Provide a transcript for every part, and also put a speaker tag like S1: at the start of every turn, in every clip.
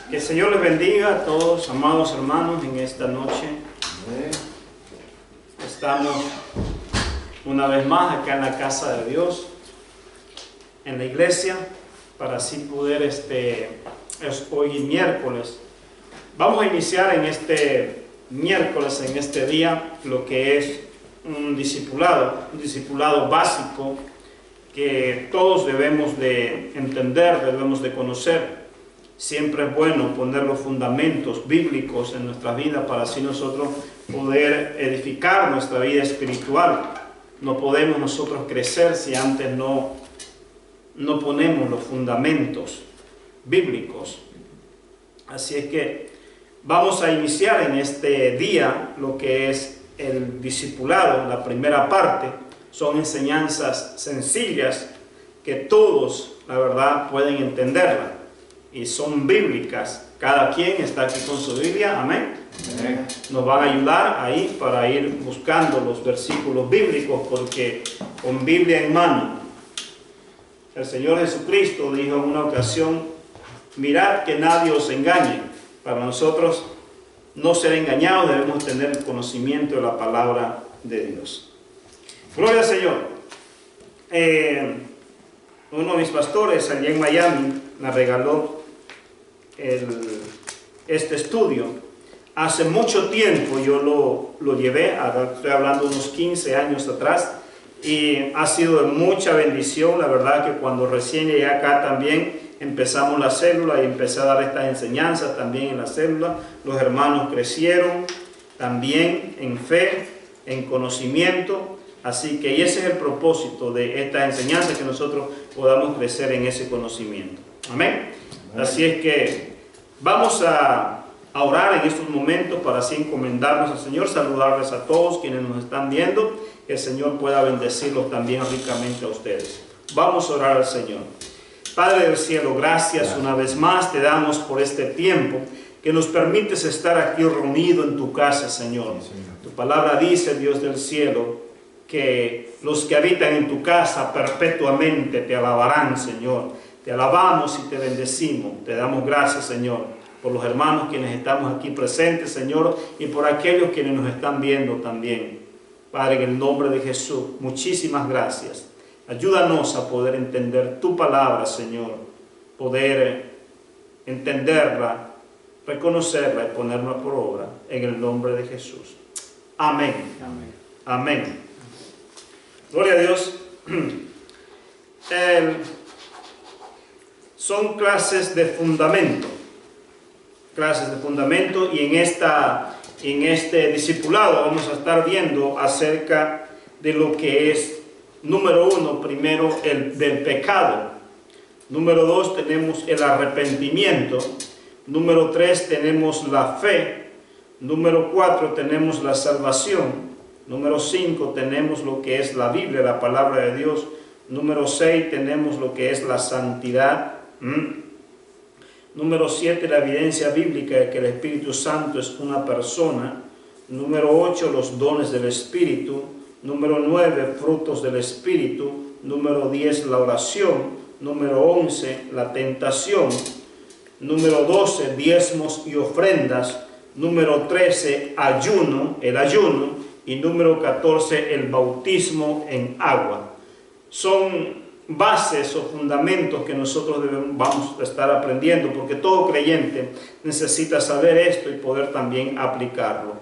S1: Que el Señor les bendiga a todos, amados hermanos, en esta noche. Estamos una vez más acá en la casa de Dios, en la iglesia, para así poder, es hoy miércoles. Vamos a iniciar en este miércoles, en este día, lo que es un discipulado básico que todos debemos de entender, debemos de conocer. Siempre es bueno poner los fundamentos bíblicos en nuestra vida para así nosotros poder edificar nuestra vida espiritual. No podemos nosotros crecer si antes no ponemos los fundamentos bíblicos. Así es que vamos a iniciar en este día lo que es el discipulado. La primera parte son enseñanzas sencillas que todos, la verdad, pueden entenderla. Y son bíblicas. Cada quien está aquí con su Biblia, amén. Nos van a ayudar ahí para ir buscando los versículos bíblicos, porque con Biblia en mano, el Señor Jesucristo dijo en una ocasión: mirad que nadie os engañe. Para nosotros no ser engañados debemos tener el conocimiento de la palabra de Dios. Gloria al Señor. Uno de mis pastores allá en Miami me regaló este estudio. Hace mucho tiempo yo lo llevé, estoy hablando unos 15 años atrás, y ha sido de mucha bendición. La verdad que cuando recién llegué acá también empezamos la célula y empecé a dar estas enseñanzas también en la célula. Los hermanos crecieron también en fe, en conocimiento. Así que ese es el propósito de esta enseñanza, que nosotros podamos crecer en ese conocimiento. Amén. Así es que vamos a orar en estos momentos para así encomendarnos al Señor, saludarles a todos quienes nos están viendo, que el Señor pueda bendecirlos también ricamente a ustedes. Vamos a orar al Señor. Padre del cielo, gracias una vez más te damos por este tiempo que nos permites estar aquí reunidos en tu casa, Señor. Tu palabra dice, Dios del cielo, que los que habitan en tu casa perpetuamente te alabarán, Señor. Te alabamos y te bendecimos. Te damos gracias, Señor, por los hermanos quienes estamos aquí presentes, Señor, y por aquellos quienes nos están viendo también. Padre, en el nombre de Jesús, muchísimas gracias. Ayúdanos a poder entender tu palabra, Señor, poder entenderla, reconocerla y ponerla por obra, en el nombre de Jesús. Amén. Amén. Amén. Gloria a Dios. Son clases de fundamento. Clases de fundamento, y en este discipulado vamos a estar viendo acerca de lo que es, número 1, primero del pecado. Número 2, tenemos el arrepentimiento. Número 3, tenemos la fe. Número 4, tenemos la salvación. Número 5, tenemos lo que es la Biblia, la palabra de Dios. Número 6, tenemos lo que es la santidad. Número 7, la evidencia bíblica de que el Espíritu Santo es una persona. Número 8, los dones del Espíritu. Número 9, frutos del Espíritu. Número 10, la oración. Número 11, la tentación. Número 12, diezmos y ofrendas. Número 13, el ayuno. Y número 14, el bautismo en agua. Son bases o fundamentos que nosotros vamos a estar aprendiendo, porque todo creyente necesita saber esto y poder también aplicarlo.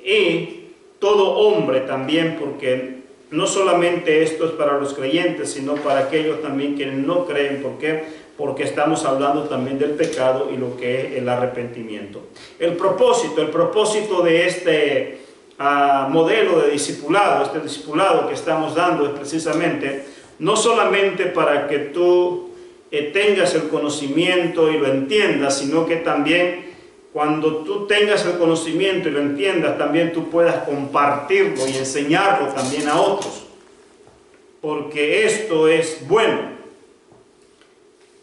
S1: Y todo hombre también, porque no solamente esto es para los creyentes, sino para aquellos también que no creen. ¿Por qué? Porque estamos hablando también del pecado y lo que es el arrepentimiento. El propósito de este modelo de discipulado, este discipulado que estamos dando, es precisamente no solamente para que tú tengas el conocimiento y lo entiendas, sino que también cuando tú tengas el conocimiento y lo entiendas, también tú puedas compartirlo y enseñarlo también a otros. Porque esto es bueno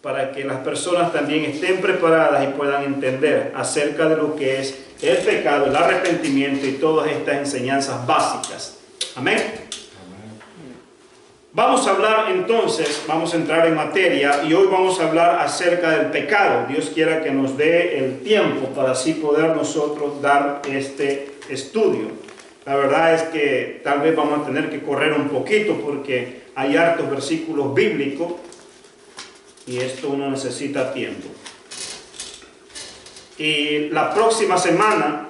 S1: para que las personas también estén preparadas y puedan entender acerca de lo que es el pecado, el arrepentimiento y todas estas enseñanzas básicas. Amén. Vamos a hablar entonces, vamos a entrar en materia y hoy vamos a hablar acerca del pecado. Dios quiera que nos dé el tiempo para así poder nosotros dar este estudio. La verdad es que tal vez vamos a tener que correr un poquito porque hay hartos versículos bíblicos y esto uno necesita tiempo. Y la próxima semana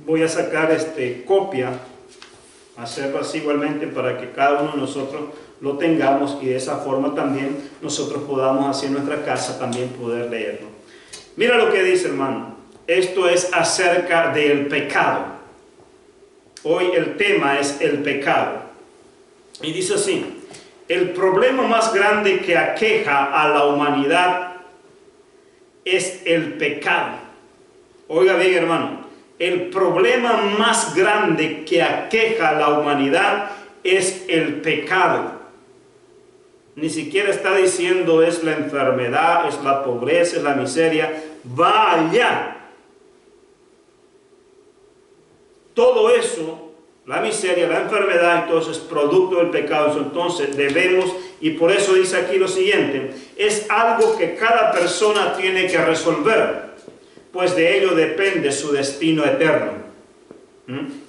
S1: voy a sacar copia, hacerlo así igualmente para que cada uno de nosotros lo tengamos y de esa forma también nosotros podamos así en nuestra casa también poder leerlo. Mira lo que dice, hermano. Esto es acerca del pecado. Hoy el tema es el pecado. Y dice así: el problema más grande que aqueja a la humanidad es el pecado. Oiga bien, hermano. El problema más grande que aqueja a la humanidad es el pecado. Ni siquiera está diciendo es la enfermedad, es la pobreza, es la miseria. Va allá. Todo eso, la miseria, la enfermedad, entonces es producto del pecado. Entonces debemos, y por eso dice aquí lo siguiente: es algo que cada persona tiene que resolver, pues de ello depende su destino eterno.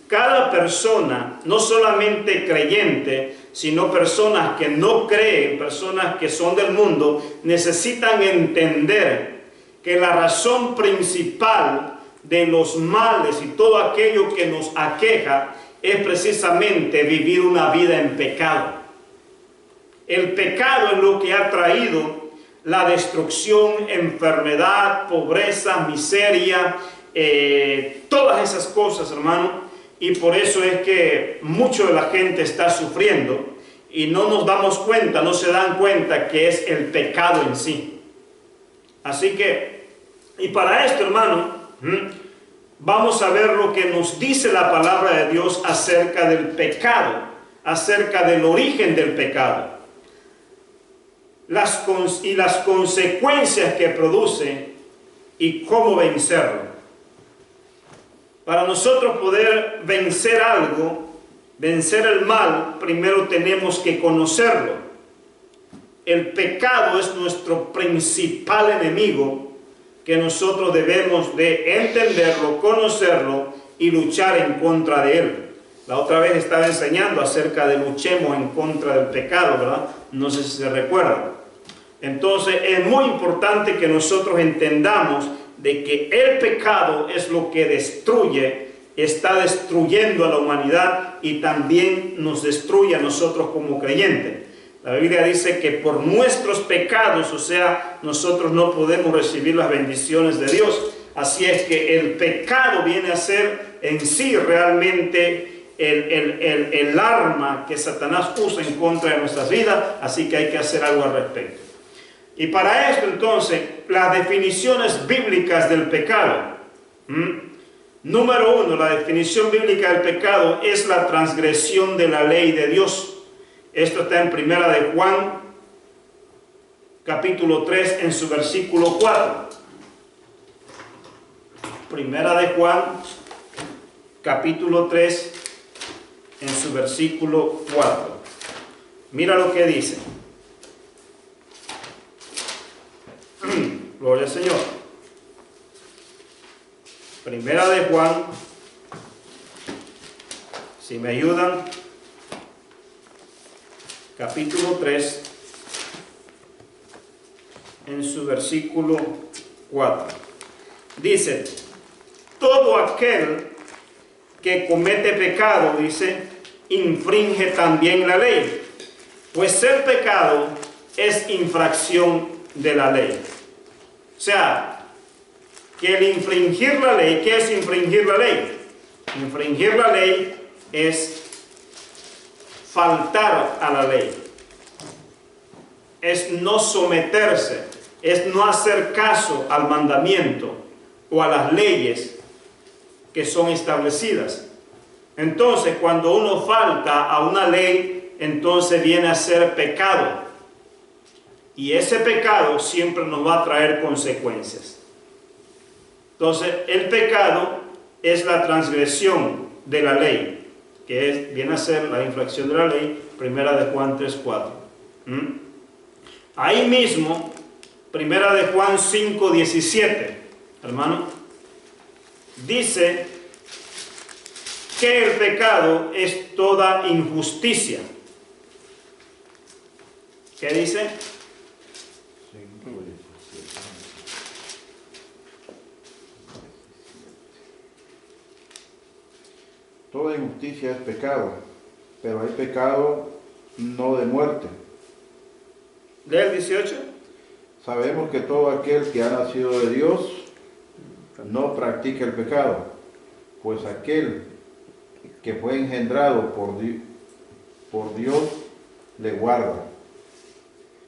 S1: Cada persona, no solamente creyente, sino personas que no creen, personas que son del mundo, necesitan entender que la razón principal de los males y todo aquello que nos aqueja es precisamente vivir una vida en pecado. El pecado es lo que ha traído la destrucción, enfermedad, pobreza, miseria, todas esas cosas, hermano. Y por eso es que mucho de la gente está sufriendo y no nos damos cuenta, no se dan cuenta que es el pecado en sí. Así que, y para esto, hermano, vamos a ver lo que nos dice la palabra de Dios acerca del pecado, acerca del origen del pecado. Las consecuencias que produce y cómo vencerlo. Para nosotros poder vencer algo, vencer el mal, primero tenemos que conocerlo. El pecado es nuestro principal enemigo que nosotros debemos de entenderlo, conocerlo y luchar en contra de él. La otra vez estaba enseñando acerca de luchemos en contra del pecado, ¿verdad? No sé si se recuerdan. Entonces es muy importante que nosotros entendamos de que el pecado es lo que destruye, está destruyendo a la humanidad y también nos destruye a nosotros como creyentes. La Biblia dice que por nuestros pecados, o sea, nosotros no podemos recibir las bendiciones de Dios. Así es que el pecado viene a ser en sí realmente el arma que Satanás usa en contra de nuestras vidas, así que hay que hacer algo al respecto. Y para esto entonces, las definiciones bíblicas del pecado. Número 1, la definición bíblica del pecado es la transgresión de la ley de Dios. Esto está en Primera de Juan, capítulo 3, en su versículo 4. Primera de Juan, capítulo 3, en su versículo 4. Mira lo que dice. Gloria al Señor. Primera de Juan, si me ayudan, capítulo 3, en su versículo 4. Dice: todo aquel que comete pecado, dice, infringe también la ley, pues el pecado es infracción de la ley. O sea, que el infringir la ley, ¿qué es infringir la ley? Infringir la ley es faltar a la ley, es no someterse, es no hacer caso al mandamiento o a las leyes que son establecidas. Entonces, cuando uno falta a una ley, entonces viene a ser pecado. Y ese pecado siempre nos va a traer consecuencias. Entonces, el pecado es la transgresión de la ley. que viene a ser la infracción de la ley, primera de Juan 3:4. Ahí mismo, primera de Juan 5:17, hermano, dice que el pecado es toda injusticia. ¿Qué dice?
S2: Toda injusticia es pecado, pero hay pecado no de muerte.
S1: Lee el 18.
S2: Sabemos que todo aquel que ha nacido de Dios no practica el pecado, pues aquel que fue engendrado por Dios le guarda,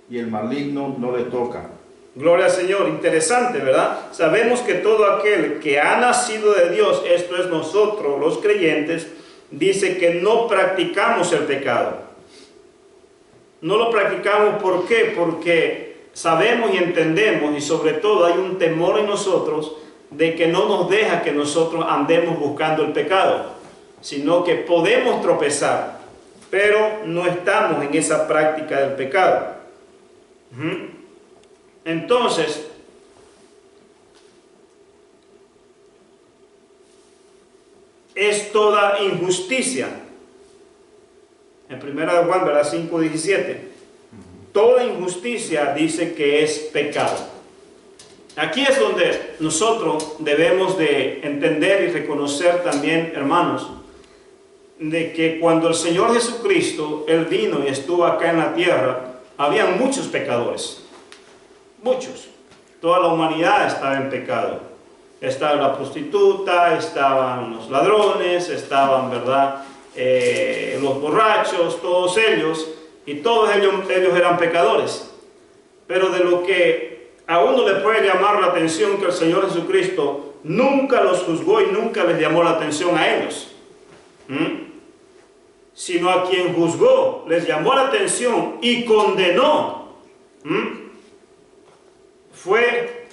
S2: y el maligno no le toca.
S1: Gloria al Señor, interesante, ¿verdad? Sabemos que todo aquel que ha nacido de Dios, esto es nosotros los creyentes, dice que no practicamos el pecado. No lo practicamos, ¿por qué? Porque sabemos y entendemos, y sobre todo hay un temor en nosotros de que no nos deja que nosotros andemos buscando el pecado, sino que podemos tropezar, pero no estamos en esa práctica del pecado. Entonces, es toda injusticia. En 1 Juan, ¿verdad? 5:17. Toda injusticia dice que es pecado. Aquí es donde nosotros debemos de entender y reconocer también, hermanos, de que cuando el Señor Jesucristo, Él vino y estuvo acá en la tierra, había muchos pecadores. Muchos. Toda la humanidad estaba en pecado. Estaba la prostituta, estaban los ladrones, estaban, ¿verdad?, los borrachos, todos ellos, y todos ellos eran pecadores. Pero de lo que a uno le puede llamar la atención, que el Señor Jesucristo nunca los juzgó y nunca les llamó la atención a ellos, sino a quien juzgó, les llamó la atención y condenó, fue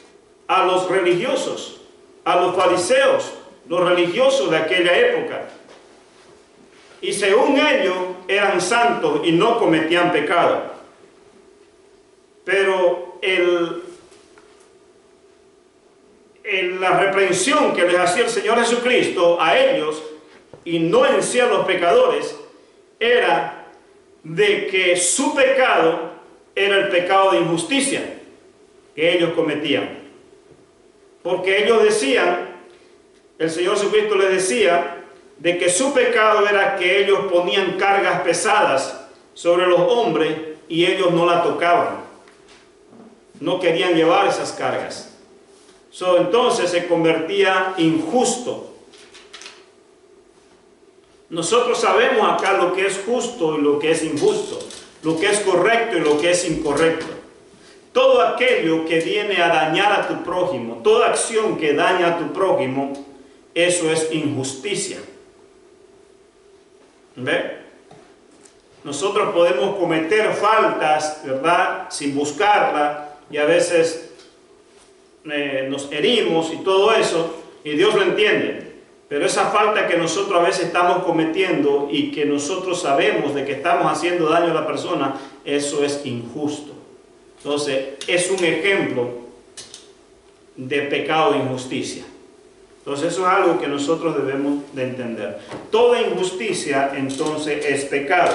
S1: a los religiosos, a los fariseos, los religiosos de aquella época. Y según ellos eran santos y no cometían pecado. Pero la reprensión que les hacía el Señor Jesucristo a ellos, y no en sí a los pecadores, era de que su pecado era el pecado de injusticia que ellos cometían. Porque ellos decían, el Señor Jesucristo les decía, de que su pecado era que ellos ponían cargas pesadas sobre los hombres y ellos no la tocaban. No querían llevar esas cargas. Entonces se convertía injusto. Nosotros sabemos acá lo que es justo y lo que es injusto, lo que es correcto y lo que es incorrecto. Todo aquello que viene a dañar a tu prójimo, toda acción que daña a tu prójimo, eso es injusticia. ¿Ve? Nosotros podemos cometer faltas, ¿verdad?, sin buscarla, y a veces nos herimos y todo eso, y Dios lo entiende. Pero esa falta que nosotros a veces estamos cometiendo y que nosotros sabemos de que estamos haciendo daño a la persona, eso es injusto. Entonces, es un ejemplo de pecado de injusticia. Entonces, eso es algo que nosotros debemos de entender. Toda injusticia, entonces, es pecado.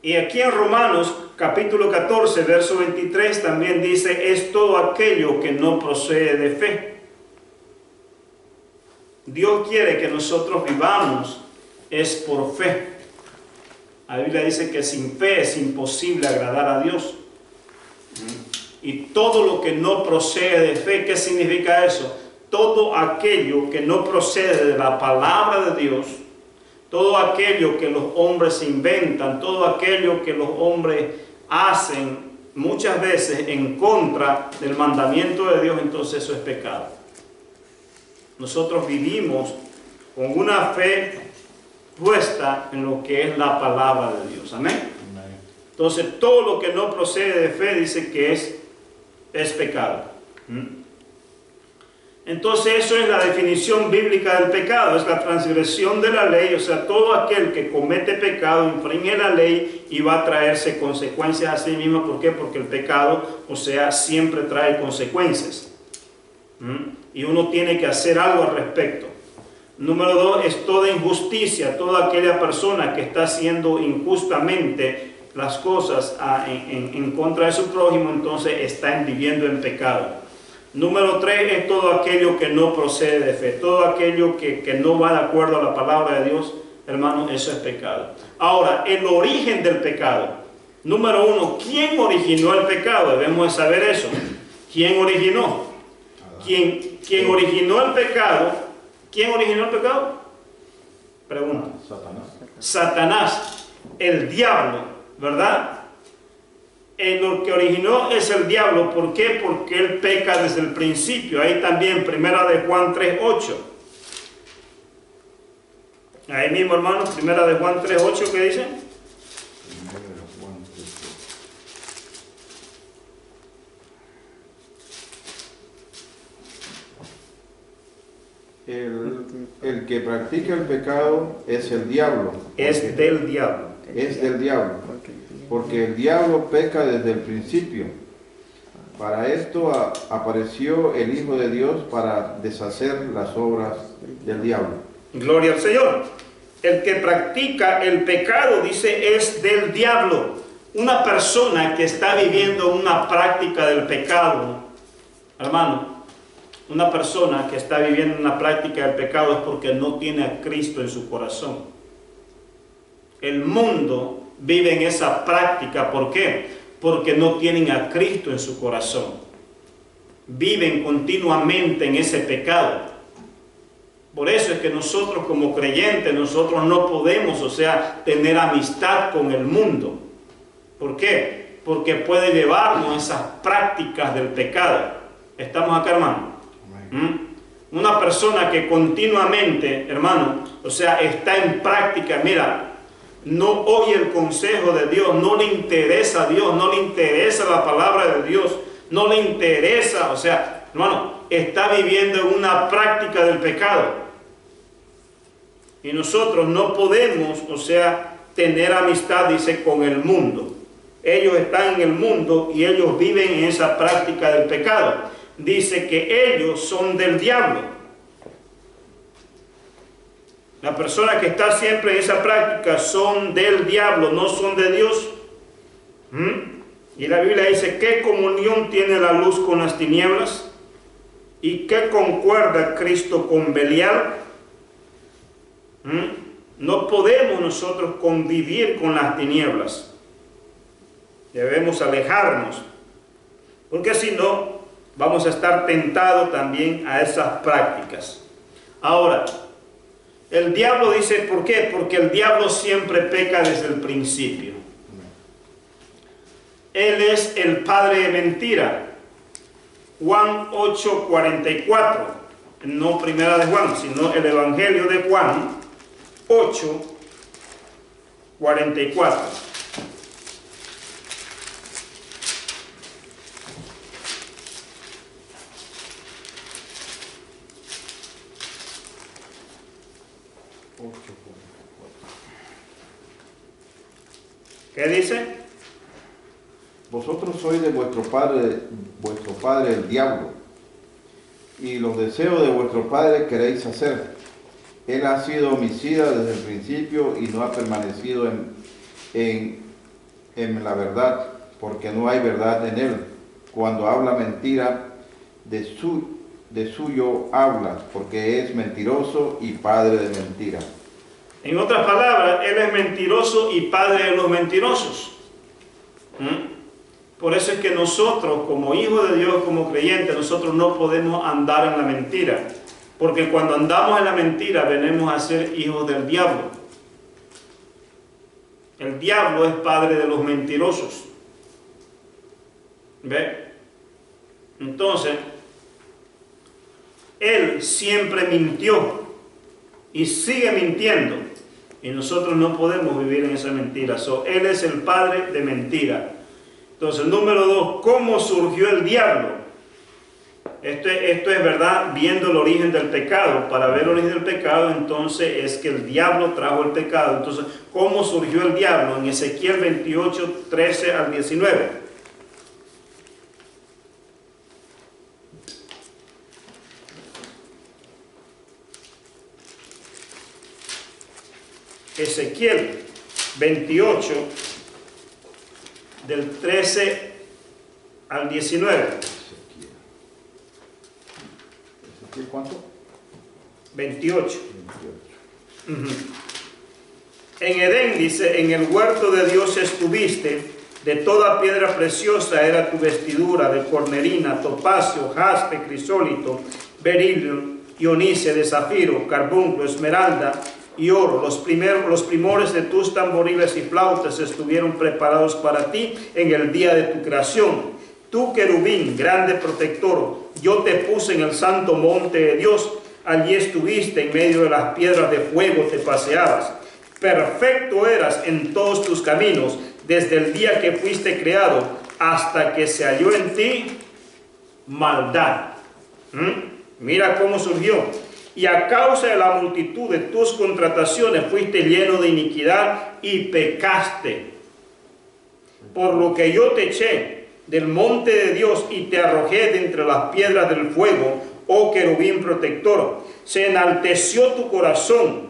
S1: Y aquí en Romanos, capítulo 14, verso 23, también dice, es todo aquello que no procede de fe. Dios quiere que nosotros vivamos, es por fe. La Biblia dice que sin fe es imposible agradar a Dios. Y todo lo que no procede de fe, ¿qué significa eso? Todo aquello que no procede de la palabra de Dios, todo aquello que los hombres inventan, todo aquello que los hombres hacen muchas veces en contra del mandamiento de Dios, entonces eso es pecado. Nosotros vivimos con una fe puesta en lo que es la palabra de Dios. Amén. Entonces todo lo que no procede de fe dice que es pecado. Entonces eso es la definición bíblica del pecado, es la transgresión de la ley, o sea, todo aquel que comete pecado infringe la ley y va a traerse consecuencias a sí mismo. ¿Por qué? Porque el pecado, o sea, siempre trae consecuencias. Y uno tiene que hacer algo al respecto. Número 2 es toda injusticia, toda aquella persona que está haciendo injustamente las cosas en contra de su prójimo, entonces está viviendo en pecado. Número 3 es todo aquello que no procede de fe, todo aquello que no va de acuerdo a la palabra de Dios, hermano, eso es pecado. Ahora, el origen del pecado. Número 1, ¿quién originó el pecado? Debemos de saber eso. ¿Quién originó? ¿Quién originó el pecado? ¿Quién originó el pecado? Pregunta. Satanás, el diablo, ¿verdad? Lo que originó es el diablo. ¿Por qué? Porque él peca desde el principio. Ahí también, primera de Juan 3:8. Ahí mismo, hermano, primera de Juan 3:8, ¿qué dice?
S2: El que practica el pecado es el diablo.
S1: Es del diablo.
S2: Es del diablo. Porque el diablo peca desde el principio. Para esto apareció el Hijo de Dios para deshacer las obras del diablo.
S1: Gloria al Señor. El que practica el pecado, dice, es del diablo. Una persona que está viviendo una práctica del pecado, hermano, una persona que está viviendo una práctica del pecado es porque no tiene a Cristo en su corazón. El mundo vive en esa práctica. ¿Por qué? Porque no tienen a Cristo en su corazón. Viven continuamente en ese pecado. Por eso es que nosotros como creyentes, nosotros no podemos, o sea, tener amistad con el mundo. ¿Por qué? Porque puede llevarnos a esas prácticas del pecado. ¿Estamos acá, hermano? Una persona que continuamente, hermano, o sea, está en práctica, mira, no oye el consejo de Dios, no le interesa a Dios, no le interesa la palabra de Dios, no le interesa, o sea, hermano, está viviendo una práctica del pecado. Y nosotros no podemos, o sea, tener amistad, dice, con el mundo. Ellos están en el mundo y ellos viven en esa práctica del pecado. Dice que ellos son del diablo. La persona que está siempre en esa práctica son del diablo, no son de Dios. Y la Biblia dice, ¿qué comunión tiene la luz con las tinieblas? ¿Y qué concuerda Cristo con Belial? No podemos nosotros convivir con las tinieblas. Debemos alejarnos, porque si no, vamos a estar tentados también a esas prácticas. Ahora, el diablo dice, ¿por qué? Porque el diablo siempre peca desde el principio. Él es el padre de mentira. Juan 8:44, no primera de Juan, sino el Evangelio de Juan 8:44. ¿Qué dice?
S2: Vosotros sois de vuestro padre el diablo, y los deseos de vuestro padre queréis hacer. Él ha sido homicida desde el principio y no ha permanecido en la verdad, porque no hay verdad en él. Cuando habla mentira, de suyo habla, porque es mentiroso y padre de mentira.
S1: En otras palabras, él es mentiroso y padre de los mentirosos. Por eso es que nosotros, como hijos de Dios, como creyentes, nosotros no podemos andar en la mentira. Porque cuando andamos en la mentira, venimos a ser hijos del diablo. El diablo es padre de los mentirosos. ¿Ve? Entonces, él siempre mintió y sigue mintiendo. Y nosotros no podemos vivir en esa mentira. Él es el padre de mentira. Entonces, número 2, ¿cómo surgió el diablo? esto es verdad, viendo el origen del pecado. Para ver el origen del pecado, entonces es que el diablo trajo el pecado. Entonces, ¿cómo surgió el diablo? En Ezequiel 28, 13 al 19. Ezequiel 28, del 13 al 19.
S2: ¿Ezequiel cuánto?
S1: 28. En Edén dice, en el huerto de Dios estuviste, de toda piedra preciosa era tu vestidura, de cornerina, topacio, jaspe, crisólito, berilio, ionice, de zafiro, carbunco, esmeralda y oro. Los primores de tus tamboriles y flautas estuvieron preparados para ti en el día de tu creación. Tú, querubín, grande protector, yo te puse en el santo monte de Dios. Allí estuviste en medio de las piedras de fuego, te paseabas. Perfecto eras en todos tus caminos, desde el día que fuiste creado hasta que se halló en ti maldad. Mira cómo surgió. Y a causa de la multitud de tus contrataciones fuiste lleno de iniquidad y pecaste. Por lo que yo te eché del monte de Dios y te arrojé de entre las piedras del fuego, oh querubín protector, se enalteció tu corazón.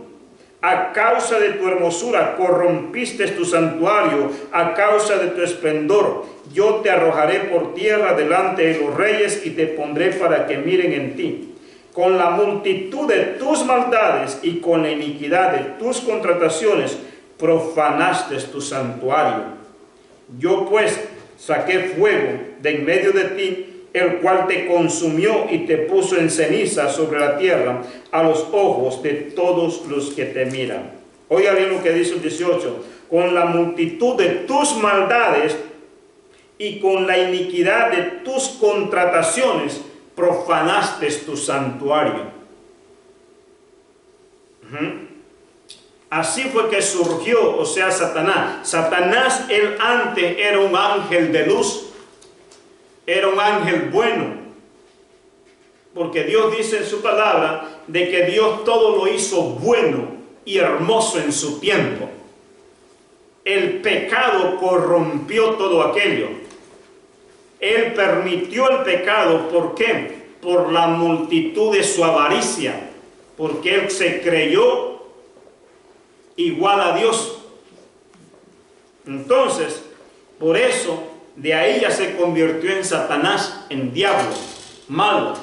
S1: A causa de tu hermosura corrompiste tu santuario, a causa de tu esplendor. Yo te arrojaré por tierra delante de los reyes y te pondré para que miren en ti. Con la multitud de tus maldades y con la iniquidad de tus contrataciones profanaste tu santuario. Yo pues saqué fuego de en medio de ti, el cual te consumió y te puso en ceniza sobre la tierra a los ojos de todos los que te miran. Oiga bien lo que dice el 18. Con la multitud de tus maldades y con la iniquidad de tus contrataciones profanaste tu santuario. Así fue que surgió, o sea, Satanás. Satanás, él antes era un ángel de luz. Era un ángel bueno, porque Dios dice en su palabra de que Dios todo lo hizo bueno y hermoso en su tiempo. El pecado corrompió todo aquello. Él permitió el pecado, ¿por qué? Por la multitud de su avaricia, porque él se creyó igual a Dios. Entonces, por eso, de ahí ya se convirtió en Satanás, en diablo, malo.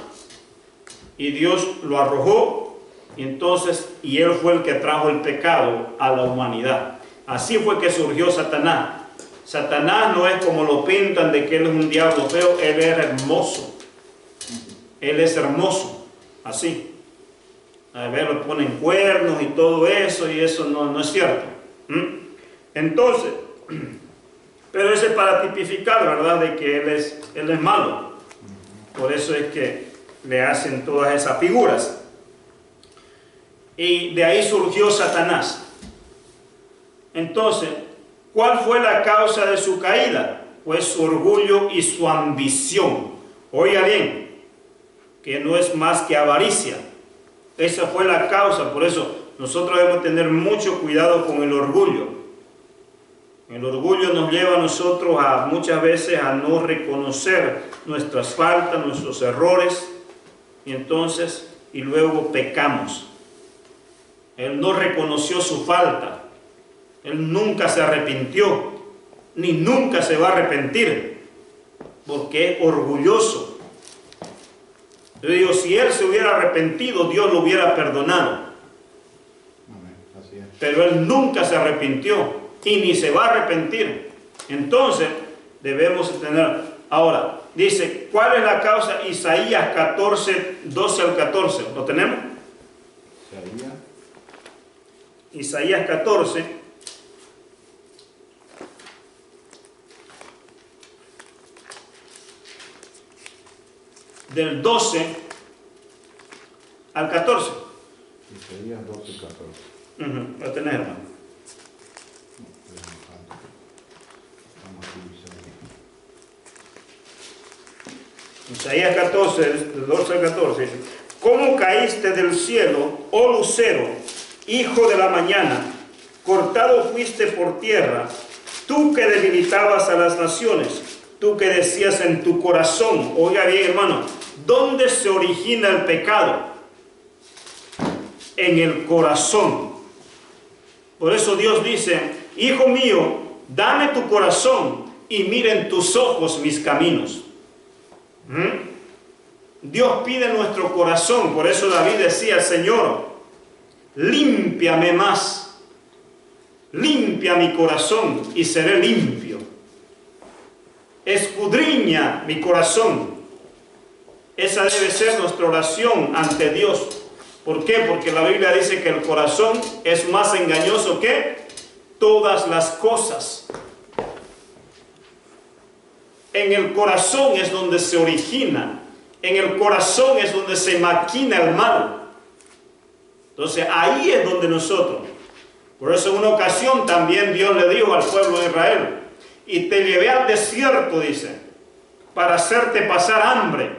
S1: Y Dios lo arrojó, y entonces, y él fue el que trajo el pecado a la humanidad. Así fue que surgió Satanás. Satanás no es como lo pintan de que él es un diablo feo, él es hermoso. Él es hermoso, así. A ver, le ponen cuernos y todo eso, y eso no es cierto. Entonces, pero eso es para tipificar, ¿verdad?, de que él es malo. Por eso es que le hacen todas esas figuras. Y de ahí surgió Satanás. Entonces, ¿cuál fue la causa de su caída? Pues su orgullo y su ambición. Oiga bien, que no es más que avaricia. Esa fue la causa. Por eso nosotros debemos tener mucho cuidado con el orgullo. El orgullo nos lleva a nosotros muchas veces a no reconocer nuestras faltas, nuestros errores, y luego pecamos. Él no reconoció su falta. Él nunca se arrepintió, ni nunca se va a arrepentir, porque es orgulloso. Yo digo, si él se hubiera arrepentido, Dios lo hubiera perdonado.
S2: Así es.
S1: Pero él nunca se arrepintió y ni se va a arrepentir. Entonces, debemos tener. Ahora, dice, ¿cuál es la causa? Isaías 14, 12 al 14. ¿Lo tenemos? Isaías 14. Del 12 al 14.
S2: Isaías 12, 14.
S1: Lo tenés, hermano. Isaías 14, del 12 al 14, dice: ¿Cómo caíste del cielo, oh lucero, hijo de la mañana? Cortado fuiste por tierra, tú que debilitabas a las naciones, tú que decías en tu corazón. Oiga bien, hermano, ¿dónde se origina el pecado? En el corazón. Por eso Dios dice: hijo mío, dame tu corazón y miren tus ojos mis caminos. Dios pide nuestro corazón. Por eso David decía: Señor, límpiame más, limpia mi corazón y seré limpio. Escudriña mi corazón. Esa debe ser nuestra oración ante Dios. ¿Por qué? Porque la Biblia dice que el corazón es más engañoso que todas las cosas. En el corazón es donde se origina. En el corazón es donde se maquina el mal. Entonces ahí es donde nosotros. Por eso en una ocasión también Dios le dijo al pueblo de Israel: y te llevé al desierto, dice, para hacerte pasar hambre,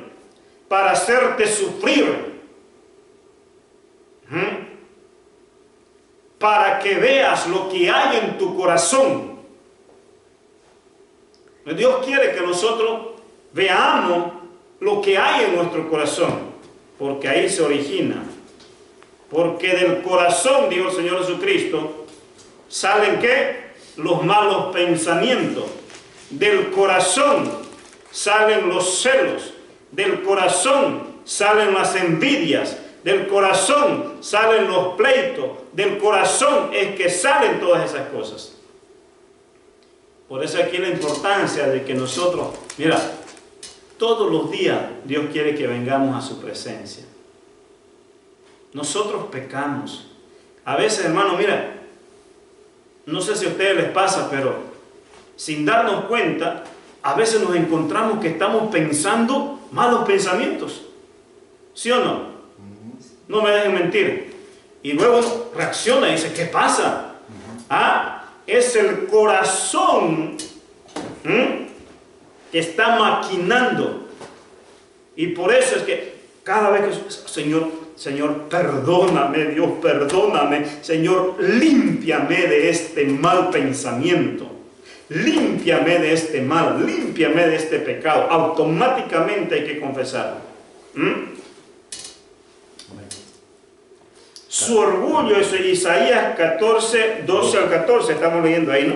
S1: para hacerte sufrir, para que veas lo que hay en tu corazón. Dios quiere que nosotros veamos lo que hay en nuestro corazón, porque ahí se origina. Porque del corazón, dijo el Señor Jesucristo, salen ¿qué? Los malos pensamientos. Del corazón salen los celos. Del corazón salen las envidias. Del corazón salen los pleitos. Del corazón es que salen todas esas cosas. Por eso aquí la importancia de que nosotros, mira, todos los días Dios quiere que vengamos a su presencia. Nosotros pecamos. A veces, hermano, mira, no sé si a ustedes les pasa, pero sin darnos cuenta, a veces nos encontramos que estamos pensando malos pensamientos. ¿Sí o no? No me dejen mentir. Y luego reacciona y dice: ¿qué pasa? Es el corazón que está maquinando. Y por eso es que cada vez que Señor, perdóname, Dios, perdóname, Señor, límpiame de este mal pensamiento, límpiame de este mal, límpiame de este pecado. Automáticamente hay que confesarlo. Su orgullo, eso es Isaías 14, 12 al 14, estamos leyendo ahí, ¿no?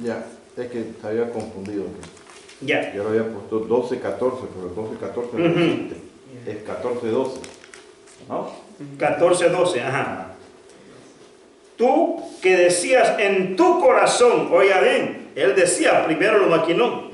S2: Ya, es que se había confundido.
S1: Ya.
S2: Yo lo había puesto 12, 14, pero 12, 14 no existe. Es 14, 12. ¿No?
S1: 14, 12, ajá. Tú que decías en tu corazón, oiga bien, él decía, primero lo maquinó: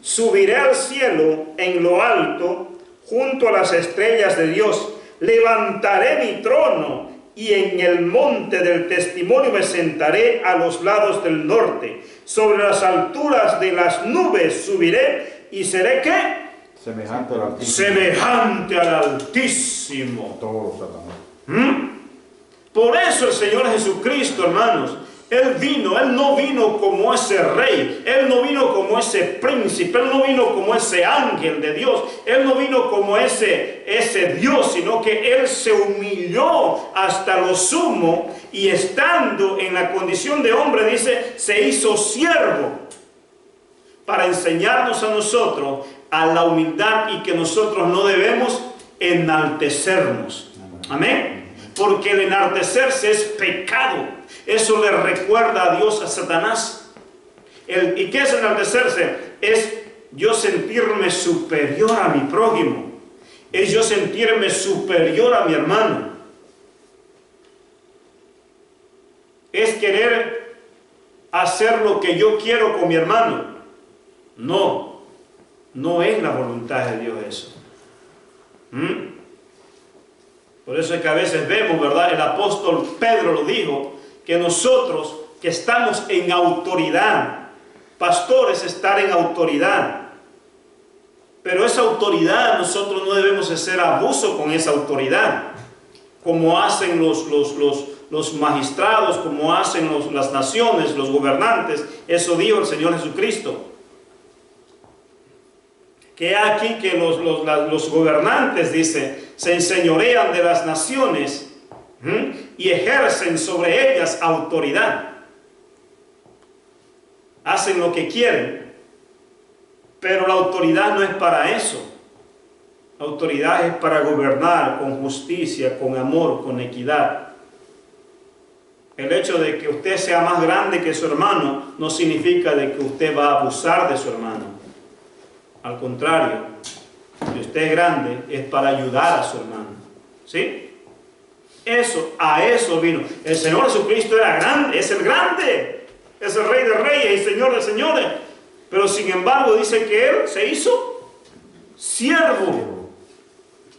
S1: subiré al cielo en lo alto, junto a las estrellas de Dios. Levantaré mi trono y en el monte del testimonio me sentaré a los lados del norte. Sobre las alturas de las nubes subiré y seré ¿qué?
S2: Semejante al Altísimo.
S1: Semejante al Altísimo.
S2: Todo Satanás.
S1: Por eso el Señor Jesucristo, hermanos, Él no vino como ese rey, Él no vino como ese príncipe, Él no vino como ese ángel de Dios, Él no vino como ese Dios, sino que Él se humilló hasta lo sumo y estando en la condición de hombre, dice, se hizo siervo para enseñarnos a nosotros a la humildad y que nosotros no debemos enaltecernos. Amén. Porque el enaltecerse es pecado. Eso le recuerda a Dios a Satanás. ¿Y qué es enaltecerse? Es yo sentirme superior a mi prójimo. Es yo sentirme superior a mi hermano. Es querer hacer lo que yo quiero con mi hermano. No, no es la voluntad de Dios eso. Por eso es que a veces vemos, ¿verdad? El apóstol Pedro lo dijo, que nosotros que estamos en autoridad, pastores, estar en autoridad, pero esa autoridad nosotros no debemos hacer abuso con esa autoridad, como hacen los magistrados, como hacen las naciones, los gobernantes. Eso dijo el Señor Jesucristo. que aquí que los gobernantes, dice, se enseñorean de las naciones y ejercen sobre ellas autoridad. Hacen lo que quieren, pero la autoridad no es para eso. La autoridad es para gobernar con justicia, con amor, con equidad. El hecho de que usted sea más grande que su hermano no significa de que usted va a abusar de su hermano. Al contrario, si usted es grande es para ayudar a su hermano. ¿Sí? A eso vino. El Señor Jesucristo era grande, es el grande. Es el Rey de Reyes y Señor de Señores. Pero sin embargo dice que Él se hizo siervo.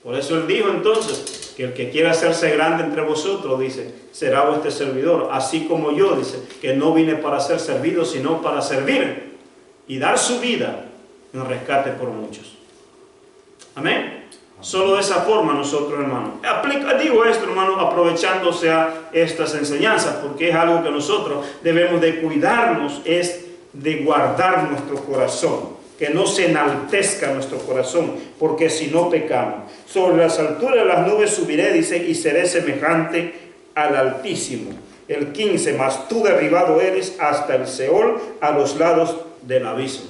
S1: Por eso Él dijo entonces que el que quiera hacerse grande entre vosotros, dice, será vuestro servidor. Así como yo, dice, que no vine para ser servido, sino para servir y dar su vida en rescate por muchos. Amén. Solo de esa forma nosotros, hermanos. Digo esto, hermano, aprovechándose a estas enseñanzas, porque es algo que nosotros debemos de cuidarnos, es de guardar nuestro corazón, que no se enaltezca nuestro corazón, porque si no pecamos. Sobre las alturas de las nubes subiré, dice, y seré semejante al Altísimo. El 15, mas tú derribado eres hasta el Seol, a los lados del abismo.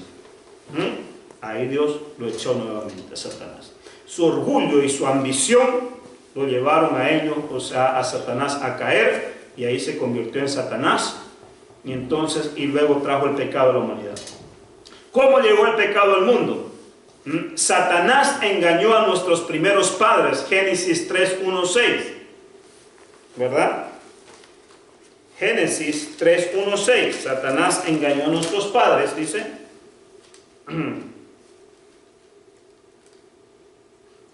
S1: Ahí Dios lo echó nuevamente a Satanás. Su orgullo y su ambición lo llevaron a ellos, o sea, a Satanás a caer, y ahí se convirtió en Satanás, y luego trajo el pecado a la humanidad. ¿Cómo llegó el pecado al mundo? Satanás engañó a nuestros primeros padres, Génesis 3:1-6, ¿verdad? Génesis 3:1-6, Satanás engañó a nuestros padres, dice.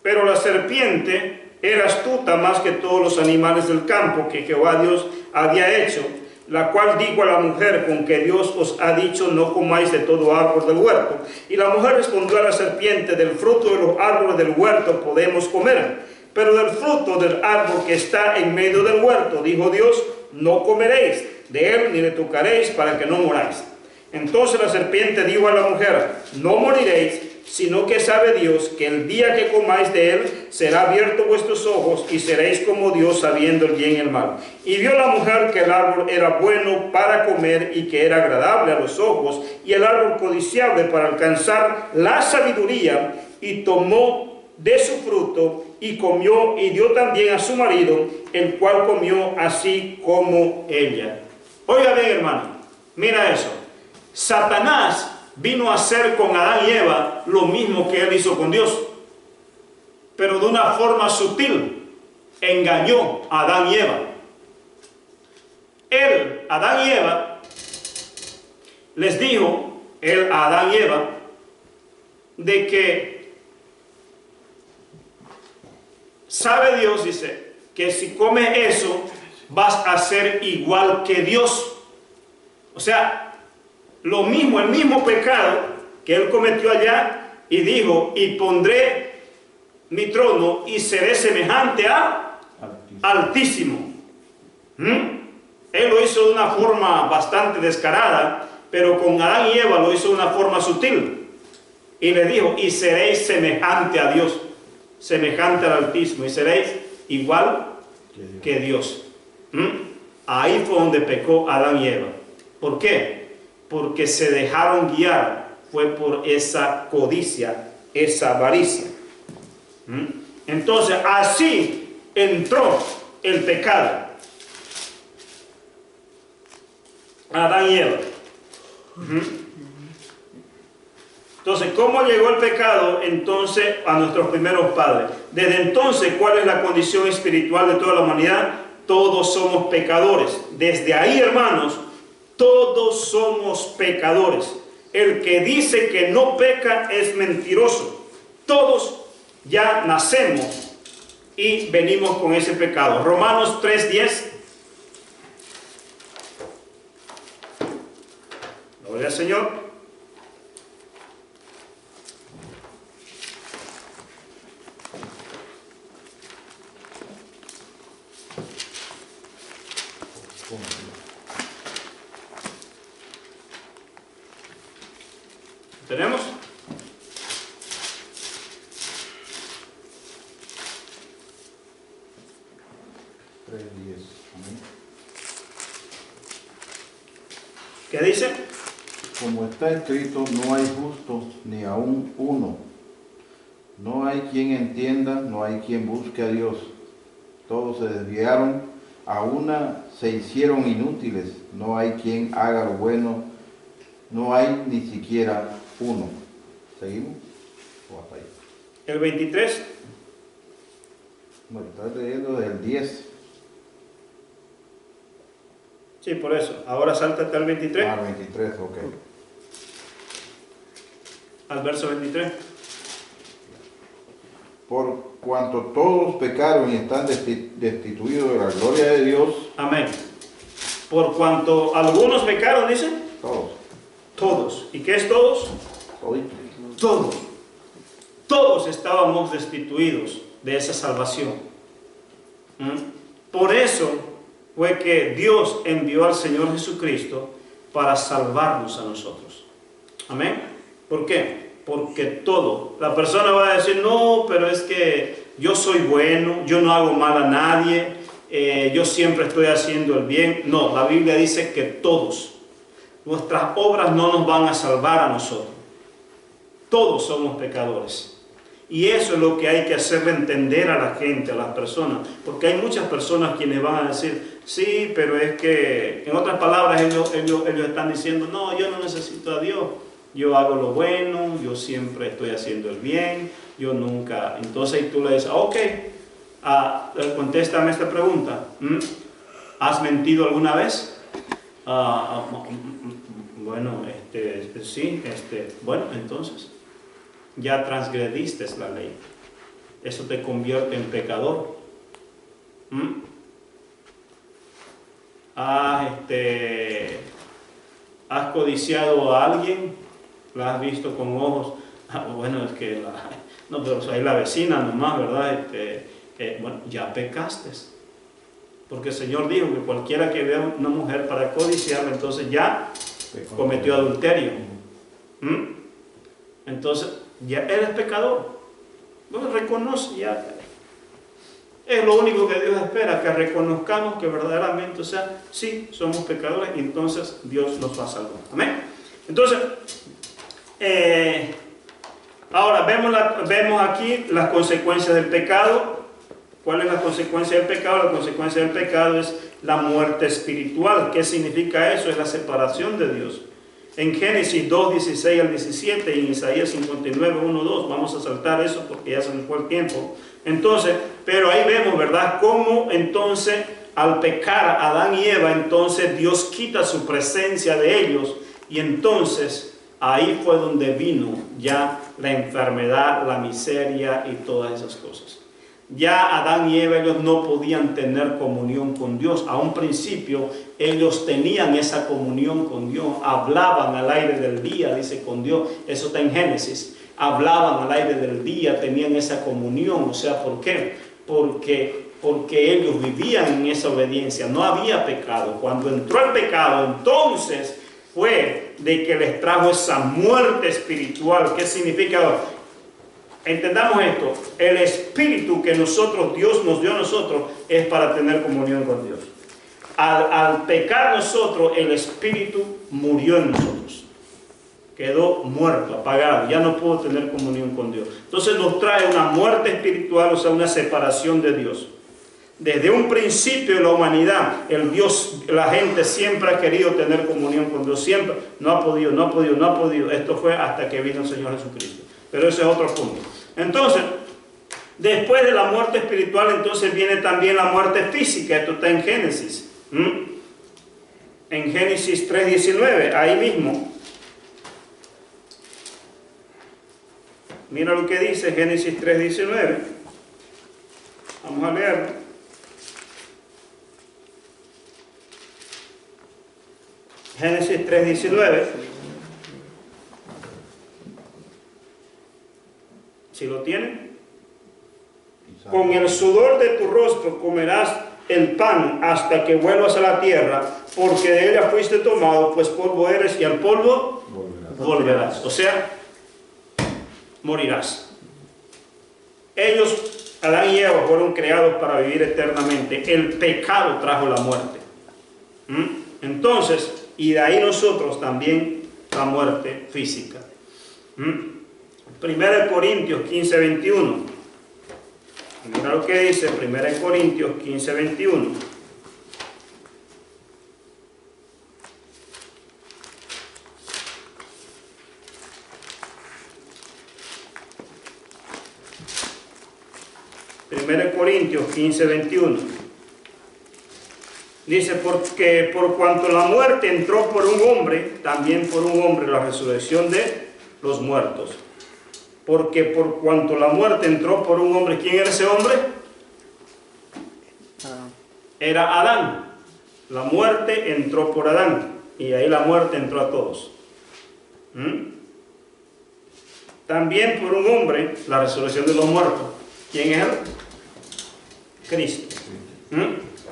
S1: Pero la serpiente era astuta más que todos los animales del campo que Jehová Dios había hecho, la cual dijo a la mujer: con que Dios os ha dicho, no comáis de todo árbol del huerto. Y la mujer respondió a la serpiente: del fruto de los árboles del huerto podemos comer, pero del fruto del árbol que está en medio del huerto, dijo Dios, no comeréis de él ni le tocaréis, para que no moráis. Entonces la serpiente dijo a la mujer: no moriréis, sino que sabe Dios que el día que comáis de él será abierto vuestros ojos y seréis como Dios, sabiendo el bien y el mal. Y vio la mujer que el árbol era bueno para comer y que era agradable a los ojos, y el árbol codiciable para alcanzar la sabiduría, y tomó de su fruto y comió, y dio también a su marido, el cual comió así como ella. Oiga bien, hermano, mira eso. Satanás vino a hacer con Adán y Eva lo mismo que él hizo con Dios, pero de una forma sutil. Engañó a Adán y Eva. Él, Adán y Eva, les dijo, él a Adán y Eva, de que sabe Dios, dice, que si comes eso vas a ser igual que Dios. O sea, lo mismo, el mismo pecado que él cometió allá, y dijo: y pondré mi trono y seré semejante a Altísimo. Él lo hizo de una forma bastante descarada, pero con Adán y Eva lo hizo de una forma sutil. Y le dijo: y seréis semejante a Dios, semejante al Altísimo, y seréis igual que Dios. Ahí fue donde pecó Adán y Eva. ¿Por qué? Porque se dejaron guiar, fue por esa codicia, esa avaricia. Entonces, así entró el pecado a Adán y Eva. Entonces, ¿cómo llegó el pecado entonces a nuestros primeros padres? Desde entonces, ¿cuál es la condición espiritual de toda la humanidad? Todos somos pecadores. Desde ahí, hermanos, todos somos pecadores. El que dice que no peca es mentiroso. Todos ya nacemos y venimos con ese pecado. Romanos 3:10. Gloria al Señor. ¿Tenemos? dice?
S2: Como está escrito, no hay justo ni aún uno. No hay quien entienda, no hay quien busque a Dios. Todos se desviaron, a una se hicieron inútiles. No hay quien haga lo bueno, no hay ni siquiera uno. ¿Seguimos? ¿O hasta ahí?
S1: El 23.
S2: Bueno, estoy leyendo del 10.
S1: Sí, por eso. Ahora sáltate al 23.
S2: Ah, 23, ok.
S1: Al verso 23.
S2: Por cuanto todos pecaron y están destituidos de la gloria de Dios.
S1: Amén. Por cuanto algunos pecaron, dice.
S2: Todos.
S1: Todos. ¿Y qué es todos?
S2: Toditos.
S1: Todos. Todos estábamos destituidos de esa salvación. Por eso fue que Dios envió al Señor Jesucristo para salvarnos a nosotros. Amén. ¿Por qué? Porque todo, la persona va a decir, no, pero es que yo soy bueno, yo no hago mal a nadie, yo siempre estoy haciendo el bien. No, la Biblia dice que todos, nuestras obras no nos van a salvar a nosotros. Todos somos pecadores. Y eso es lo que hay que hacerle entender a la gente, a las personas. Porque hay muchas personas quienes van a decir, sí, pero es que, en otras palabras, ellos están diciendo, no, yo no necesito a Dios. Yo hago lo bueno, yo siempre estoy haciendo el bien, yo nunca. Entonces tú le dices, ok, contéstame esta pregunta. ¿Has mentido alguna vez? Bueno, sí, bueno, entonces ya transgrediste la ley. Eso te convierte en pecador. ¿Has codiciado a alguien? ¿La has visto con ojos? Bueno, es que no, pero ahí la vecina nomás, ¿verdad? Bueno, ya pecaste. Porque el Señor dijo que cualquiera que vea una mujer para codiciarla, entonces ya cometió adulterio. Entonces, ya eres pecador. Bueno, reconoce ya. Es lo único que Dios espera, que reconozcamos que verdaderamente, o sea, sí, somos pecadores y entonces Dios nos va a salvar. Amén. Entonces, ahora vemos aquí las consecuencias del pecado. ¿Cuál es la consecuencia del pecado? La consecuencia del pecado es la muerte espiritual. ¿Qué significa eso? Es la separación de Dios. En Génesis 2, 16 al 17 y en Isaías 59, 1, 2, vamos a saltar eso porque ya se nos fue el tiempo. Entonces, pero ahí vemos, ¿verdad?, cómo entonces al pecar Adán y Eva, entonces Dios quita su presencia de ellos y entonces ahí fue donde vino ya la enfermedad, la miseria y todas esas cosas. Ya Adán y Eva, ellos no podían tener comunión con Dios. A un principio ellos tenían esa comunión con Dios, hablaban al aire del día, dice, con Dios. Eso está en Génesis. Hablaban al aire del día, tenían esa comunión. O sea, ¿por qué? Porque ellos vivían en esa obediencia, no había pecado. Cuando entró el pecado, entonces fue de que les trajo esa muerte espiritual. ¿Qué significa? Entendamos esto, el espíritu que Dios nos dio a nosotros es para tener comunión con Dios. Al pecar nosotros, el espíritu murió en nosotros. Quedó muerto, apagado, ya no pudo tener comunión con Dios. Entonces nos trae una muerte espiritual, o sea, una separación de Dios. Desde un principio de la humanidad, la gente siempre ha querido tener comunión con Dios, siempre, no ha podido. Esto fue hasta que vino el Señor Jesucristo. Pero ese es otro punto. Entonces, después de la muerte espiritual, entonces viene también la muerte física. Esto está en Génesis. En Génesis 3:19, ahí mismo. Mira lo que dice Génesis 3:19. Vamos a leerlo. Génesis 3:19. Si lo tienen. Con el sudor de tu rostro comerás el pan hasta que vuelvas a la tierra, porque de ella fuiste tomado, pues polvo eres y al polvo volverás. O sea, morirás. Ellos, Adán y Eva, fueron creados para vivir eternamente. El pecado trajo la muerte. Entonces, y de ahí nosotros también la muerte física. 1 Corintios 15, 21. Mira lo que dice 1 Corintios 15, 21. Corintios 15, 21. Dice, porque por cuanto la muerte entró por un hombre, también por un hombre la resurrección de los muertos. Porque por cuanto la muerte entró por un hombre, ¿quién era ese hombre? Era Adán. La muerte entró por Adán, y ahí la muerte entró a todos. También por un hombre la resurrección de los muertos. ¿Quién es él? Cristo.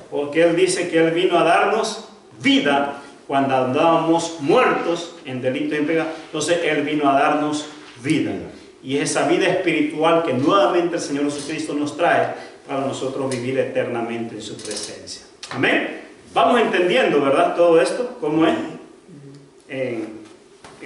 S1: Porque Él dice que Él vino a darnos vida cuando andábamos muertos en delitos y pecado. Entonces Él vino a darnos vida. Y esa vida espiritual que nuevamente el Señor Jesucristo nos trae para nosotros vivir eternamente en su presencia. Amén. Vamos entendiendo, ¿verdad? Todo esto, cómo es.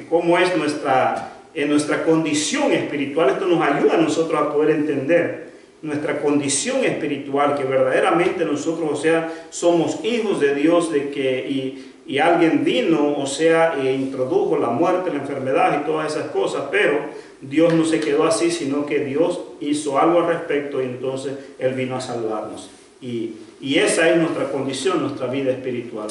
S1: Cómo es nuestra condición espiritual. Esto nos ayuda a nosotros a poder entender nuestra condición espiritual, que verdaderamente nosotros, o sea, somos hijos de Dios, y alguien vino, o sea, e introdujo la muerte, la enfermedad y todas esas cosas, pero Dios no se quedó así, sino que Dios hizo algo al respecto, y entonces Él vino a salvarnos. Y esa es nuestra condición, nuestra vida espiritual.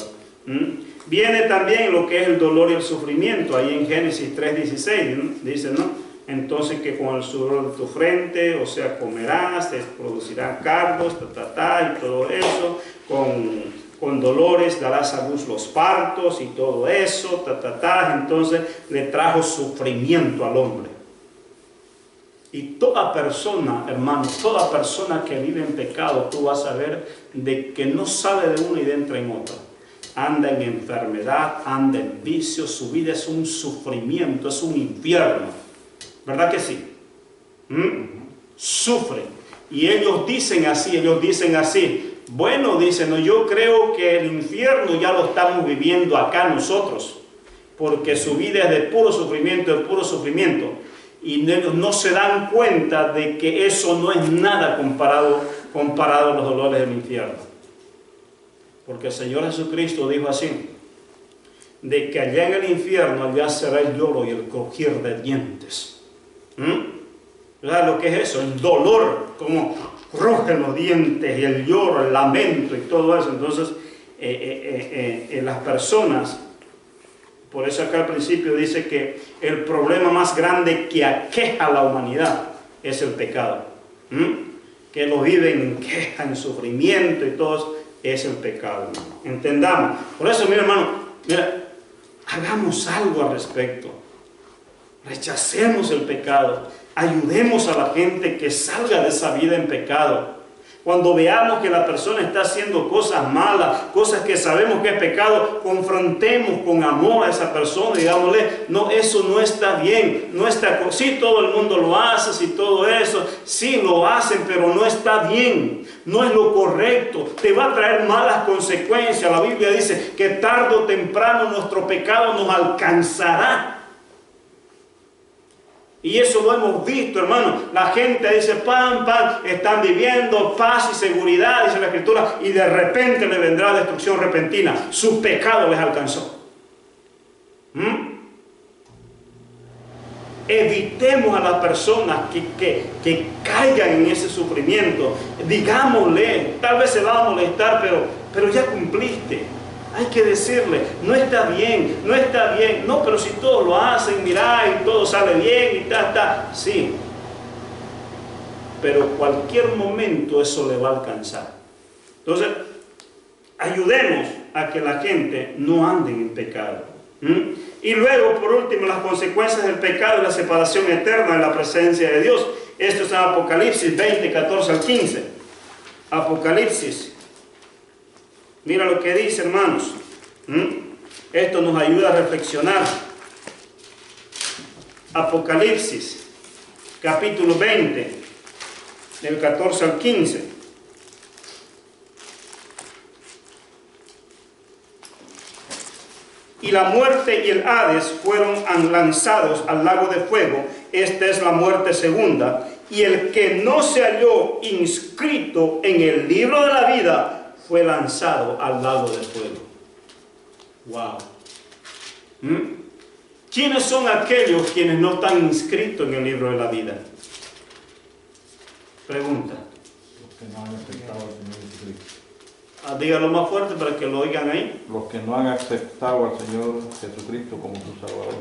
S1: Viene también lo que es el dolor y el sufrimiento, ahí en Génesis 3:16, ¿no? Dice, ¿no? Entonces que con el sudor de tu frente, o sea, comerás, te producirán cardos, y todo eso, con dolores darás a luz los partos y todo eso, entonces le trajo sufrimiento al hombre. Y toda persona, hermano, toda persona que vive en pecado, tú vas a ver de que no sale de una y entra en otra. Anda en enfermedad, anda en vicio, su vida es un sufrimiento, es un infierno. ¿Verdad que sí? Sufren. Y ellos dicen así. Bueno, dicen, no, yo creo que el infierno ya lo estamos viviendo acá nosotros. Porque su vida es de puro sufrimiento. Y ellos no se dan cuenta de que eso no es nada comparado a los dolores del infierno. Porque el Señor Jesucristo dijo así, de que allá en el infierno, allá será el lloro y el crujir de dientes. ¿Sabes lo que es eso? El dolor, como crujen los dientes, y el lloro, el lamento y todo eso. Entonces, las personas, por eso acá al principio dice que el problema más grande que aqueja a la humanidad es el pecado. Que lo viven en queja, en sufrimiento y todo eso, es el pecado. Entendamos. Por eso, mira, hermano, hagamos algo al respecto. Rechacemos el pecado, ayudemos a la gente que salga de esa vida en pecado. Cuando veamos que la persona está haciendo cosas malas, cosas que sabemos que es pecado, confrontemos con amor a esa persona y digámosle, no, eso no está bien, no está, sí, todo el mundo lo hace, sí, todo eso, sí lo hacen, pero no está bien, no es lo correcto, te va a traer malas consecuencias. La Biblia dice que tarde o temprano nuestro pecado nos alcanzará. Y eso lo hemos visto, hermano. La gente dice, están viviendo paz y seguridad, dice la Escritura, y de repente le vendrá destrucción repentina. Su pecado les alcanzó. Evitemos a las personas que caigan en ese sufrimiento. Digámosle, tal vez se va a molestar, pero ya cumpliste. Hay que decirle, no está bien, no, pero si todos lo hacen, mirá, y todo sale bien, y sí. Pero cualquier momento eso le va a alcanzar. Entonces, ayudemos a que la gente no ande en pecado. Y luego, por último, las consecuencias del pecado y la separación eterna de la presencia de Dios. Esto es en Apocalipsis 20, 14 al 15. Apocalipsis. Mira lo que dice, hermanos. Esto nos ayuda a reflexionar. Apocalipsis, capítulo 20, del 14 al 15. y la muerte y el Hades fueron lanzados al lago de fuego. Esta es la muerte segunda. Y el que no se halló inscrito en el libro de la vida fue lanzado al lago de fuego. Wow. ¿Quiénes son aquellos quienes no están inscritos en el libro de la vida? Pregunta.
S2: Los que no han aceptado al Señor Jesucristo.
S1: Dígalo más fuerte para que lo oigan ahí.
S2: Los que no han aceptado al Señor Jesucristo como su Salvador.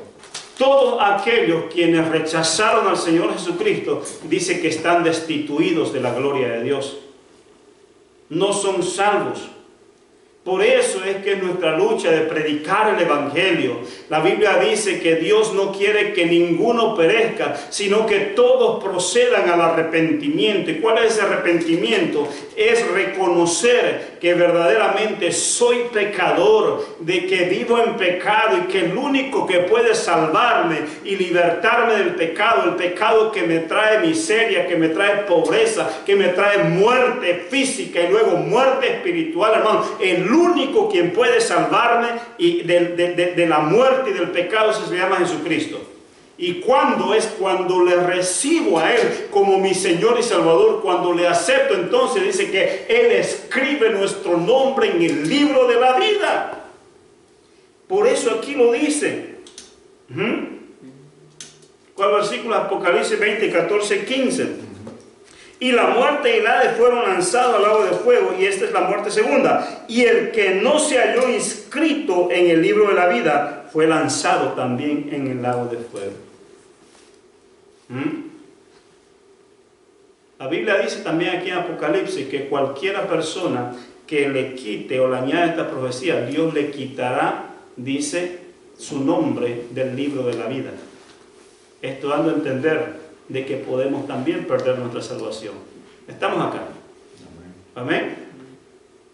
S1: Todos aquellos quienes rechazaron al Señor Jesucristo, dice que están destituidos de la gloria de Dios. No son salvos. Por eso es que es nuestra lucha de predicar el Evangelio. La Biblia dice que Dios no quiere que ninguno perezca, sino que todos procedan al arrepentimiento. ¿Y cuál es ese arrepentimiento? Es reconocer que verdaderamente soy pecador, de que vivo en pecado y que el único que puede salvarme y libertarme del pecado, el pecado que me trae miseria, que me trae pobreza, que me trae muerte física y luego muerte espiritual, hermano. El único quien puede salvarme y de la muerte y del pecado se llama Jesucristo. Y cuando es cuando le recibo a Él como mi Señor y Salvador, cuando le acepto, entonces dice que Él escribe nuestro nombre en el libro de la vida. Por eso aquí lo dice. ¿Cuál versículo? Apocalipsis 20, 14, 15. Y la muerte y el Hades fueron lanzados al lago de fuego, y esta es la muerte segunda. Y el que no se halló inscrito en el libro de la vida fue lanzado también en el lago de fuego. La Biblia dice también aquí en Apocalipsis que cualquiera persona que le quite o le añade esta profecía, Dios le quitará, dice, su nombre del libro de la vida. Esto dando a entender de que podemos también perder nuestra salvación. Estamos acá. Amén.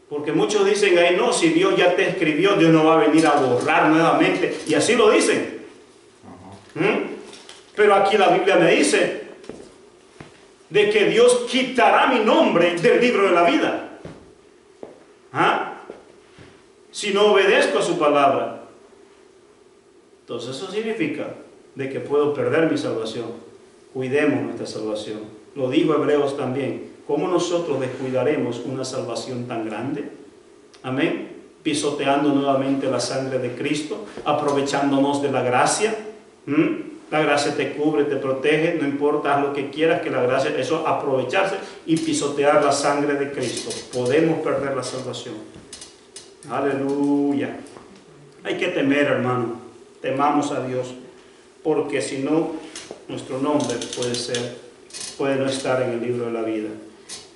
S1: Porque muchos dicen ahí, no, si Dios ya te escribió, Dios no va a venir a borrar nuevamente. Y así lo dicen. Pero aquí la Biblia me dice de que Dios quitará mi nombre del libro de la vida. Si no obedezco a su palabra. Entonces eso significa de que puedo perder mi salvación. Cuidemos nuestra salvación. Lo dijo Hebreos también. ¿Cómo nosotros descuidaremos una salvación tan grande? Amén. Pisoteando nuevamente la sangre de Cristo, aprovechándonos de la gracia. La gracia te cubre, te protege, no importa, haz lo que quieras, que la gracia, eso aprovecharse y pisotear la sangre de Cristo. Podemos perder la salvación. Aleluya. Hay que temer, hermano. Temamos a Dios, porque si no, nuestro nombre puede no estar en el libro de la vida.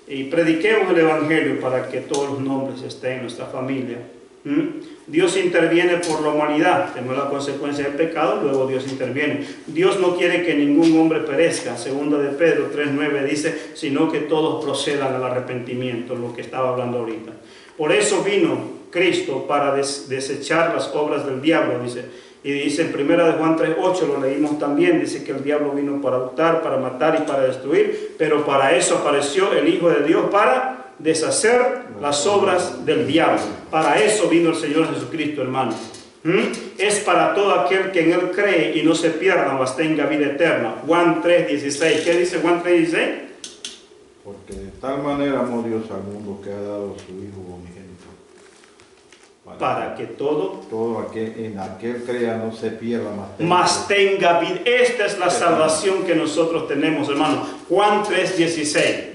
S1: Y prediquemos el Evangelio para que todos los nombres estén en nuestra familia. Dios interviene por la humanidad, tenemos la consecuencia del pecado, luego Dios interviene. Dios no quiere que ningún hombre perezca, segunda de Pedro 3:9 dice, sino que todos procedan al arrepentimiento, lo que estaba hablando ahorita. Por eso vino Cristo para desechar las obras del diablo, dice. Y dice en 1 de Juan 3:8, lo leímos también, dice que el diablo vino para hurtar, para matar y para destruir, pero para eso apareció el Hijo de Dios, para deshacer las obras del diablo. Para eso vino el Señor Jesucristo, hermano. Es para todo aquel que en Él cree y no se pierda, mas tenga vida eterna. Juan 3:16. ¿Qué dice Juan 3:16?
S2: Porque de tal manera amó Dios al mundo que ha dado a su Hijo unigénito.
S1: Para que todo
S2: aquel en aquel crea no se pierda,
S1: mas tenga vida. Esta es la salvación que nosotros tenemos, hermano. Juan 3:16.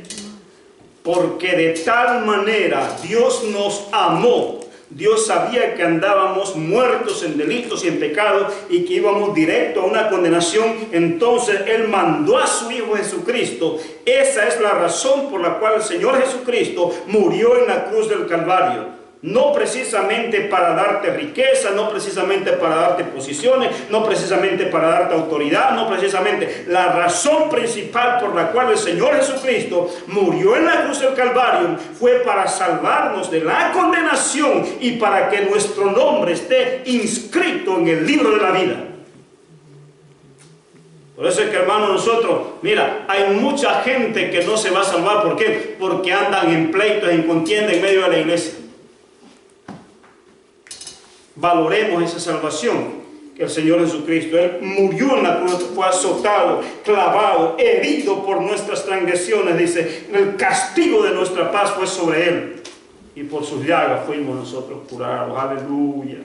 S1: Porque de tal manera Dios nos amó. Dios sabía que andábamos muertos en delitos y en pecados y que íbamos directo a una condenación. Entonces Él mandó a su Hijo Jesucristo. Esa es la razón por la cual el Señor Jesucristo murió en la cruz del Calvario. No precisamente para darte riqueza, no precisamente para darte posiciones, no precisamente para darte autoridad, no precisamente. La razón principal por la cual el Señor Jesucristo murió en la cruz del Calvario fue para salvarnos de la condenación y para que nuestro nombre esté inscrito en el libro de la vida. Por eso es que, hermano, nosotros, mira, hay mucha gente que no se va a salvar. ¿Por qué? Porque andan en pleitos, en contienda en medio de la iglesia. valoremos esa salvación que el Señor Jesucristo, Él murió en la cruz, fue azotado, clavado, herido por nuestras transgresiones, dice, el castigo de nuestra paz fue sobre Él, y por sus llagas fuimos nosotros curados. Aleluya.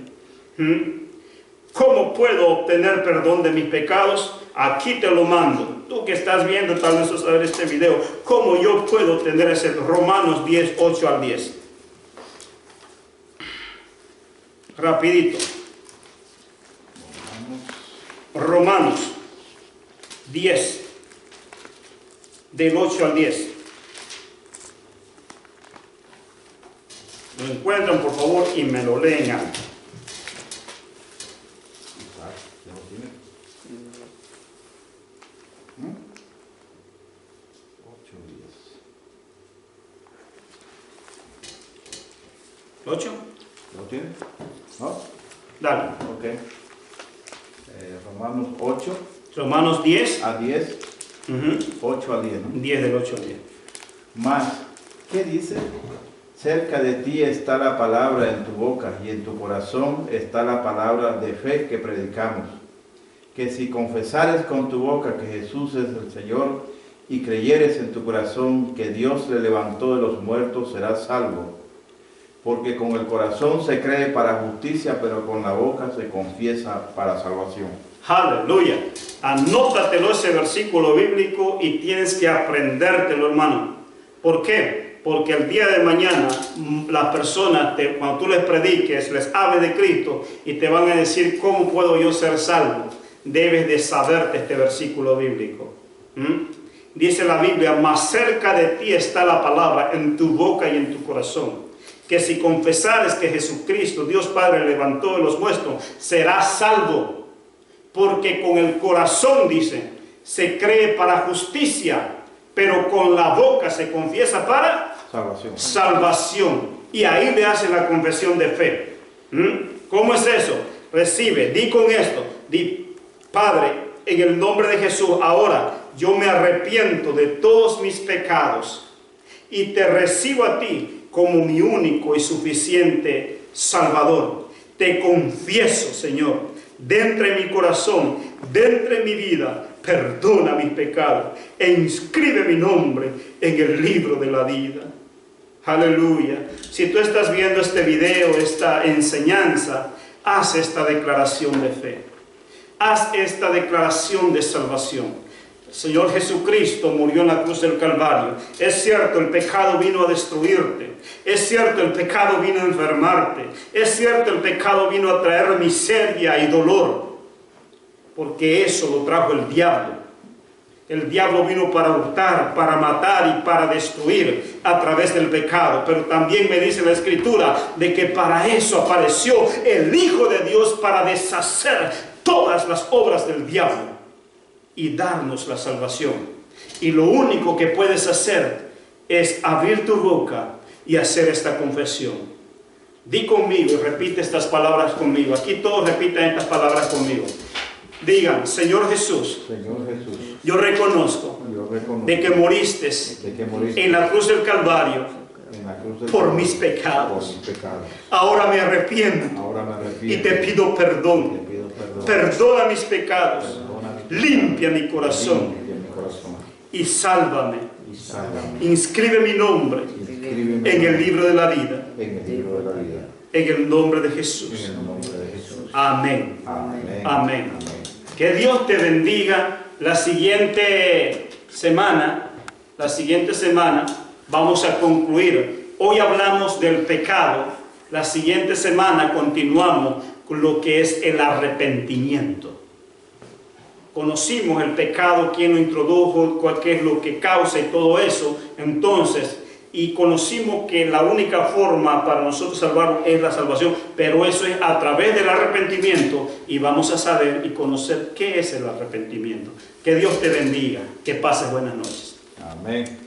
S1: ¿Cómo puedo obtener perdón de mis pecados? Aquí te lo mando. Tú que estás viendo tal vez a ver este video, ¿cómo yo puedo obtener ese? Romanos 10, 8 al 10. Rapidito. Romanos 10, del 8 al 10. Lo encuentran, por favor, y me lo leen antes. 8.
S2: ¿Lo tiene? ¿No?
S1: Dale.
S2: Ok. Romanos 8.
S1: Romanos 10.
S2: A 10. 8 a 10, ¿no?
S1: 10 del 8 al 10.
S2: Más, ¿qué dice? Cerca de ti está la palabra en tu boca y en tu corazón está la palabra de fe que predicamos. Que si confesares con tu boca que Jesús es el Señor y creyeres en tu corazón que Dios le levantó de los muertos, serás salvo. Porque con el corazón se cree para justicia, pero con la boca se confiesa para salvación.
S1: Aleluya. Anótatelo ese versículo bíblico y tienes que aprendértelo, hermano. ¿Por qué? Porque el día de mañana las personas, cuando tú les prediques, les hables de Cristo y te van a decir, ¿cómo puedo yo ser salvo? Debes de saberte este versículo bíblico. Dice la Biblia, más cerca de ti está la palabra en tu boca y en tu corazón. Que si confesares que Jesucristo, Dios Padre, levantó de los muertos, serás salvo. Porque con el corazón, dice, se cree para justicia, pero con la boca se confiesa para salvación. Y ahí le hacen la confesión de fe. ¿Cómo es eso? Recibe, di con esto, di, Padre, en el nombre de Jesús, ahora yo me arrepiento de todos mis pecados y te recibo a ti como mi único y suficiente Salvador. Te confieso, Señor, dentro de mi corazón, dentro de mi vida, perdona mis pecados e inscribe mi nombre en el libro de la vida. Aleluya. Si tú estás viendo este video, esta enseñanza, haz esta declaración de fe. Haz esta declaración de salvación. Señor Jesucristo murió en la cruz del Calvario. Es cierto, el pecado vino a destruirte. Es cierto, el pecado vino a enfermarte. Es cierto, el pecado vino a traer miseria y dolor. Porque eso lo trajo el diablo. El diablo vino para hurtar, para matar y para destruir a través del pecado. Pero también me dice la Escritura de que para eso apareció el Hijo de Dios, para deshacer todas las obras del diablo y darnos la salvación. Y lo único que puedes hacer es abrir tu boca y hacer esta confesión. Di conmigo y repite estas palabras conmigo. Aquí todos repiten estas palabras conmigo. Digan, Señor Jesús, yo reconozco de que moriste en la cruz del Calvario por mis pecados. Ahora me arrepiento y te pido perdón. Perdona mis pecados. Limpia mi corazón y sálvame. Inscribe mi nombre en el libro de la vida. En el nombre de Jesús. Amén. Amén. Que Dios te bendiga. La siguiente semana vamos a concluir. Hoy hablamos del pecado. La siguiente semana continuamos con lo que es el arrepentimiento. Conocimos el pecado, quién lo introdujo, qué es lo que causa y todo eso. Entonces, y conocimos que la única forma para nosotros salvarnos es la salvación, pero eso es a través del arrepentimiento, y vamos a saber y conocer qué es el arrepentimiento. Que Dios te bendiga, que pases buenas noches.
S2: Amén.